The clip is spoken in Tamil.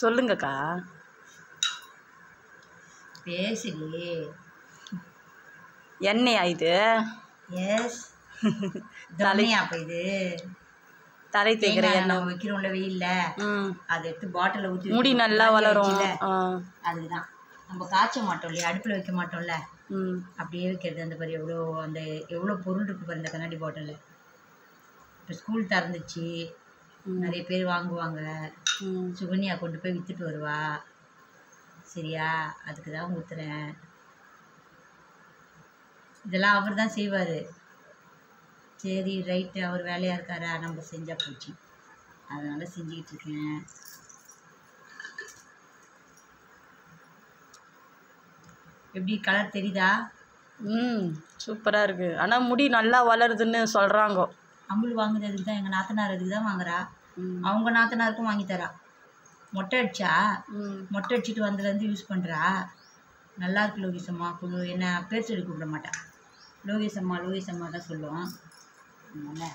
சொல்லுங்கக்கா. பேசுடி. எண்ணெயா இது? எஸ். தலையா அப்போ இது தலை தேய்க்கிற எண்ணெய் நம்ம வைக்கிறோம்ல வெயில்ல, அதை எடுத்து பாட்டிலில் ஊற்றி முடி நல்லா வளரும். அதுதான் நம்ம காய்ச்ச மாட்டோம் இல்லையா, அடுப்பில் வைக்க மாட்டோம்ல, அப்படியே வைக்கிறது. அந்த மாதிரி எவ்வளோ பொருள் இருக்குது பாரு இந்த கண்ணாடி பாட்டிலில். இப்போ ஸ்கூல் திறந்துச்சு, நிறைய பேர் வாங்குவாங்க. சுகன்யா கொண்டு போய் விற்றுட்டு வருவா. சரியா, அதுக்கு தான் ஊற்றுறேன். இதெல்லாம் அவர் தான் செய்வார். சரி ரைட்டு, அவர் வேலையாக இருக்காரா, நம்ம செஞ்சால் போச்சு, அதனால் செஞ்சுக்கிட்டு இருக்கேன். எப்படி கலர் தெரியுதா? சூப்பராக இருக்குது. ஆனால் முடி நல்லா வளருதுன்னு சொல்கிறாங்க. அமுல் வாங்குறதுக்கு தான், எங்கள் நாத்தனார் அதுக்கு தான் வாங்குறா. அவங்க நாத்தனாருக்கும் வாங்கி தரா. மொட்டை அடிச்சா, மொட்டை அடிச்சுட்டு வந்ததுலேருந்து யூஸ் பண்ணுறா. நல்லா இருக்கு லோகேசம்மா. என்ன பேர் சொல்லி கூப்பிட மாட்டா, லோகேசம்மா லோகேசம்மா தான் சொல்லுவோம். அதனால்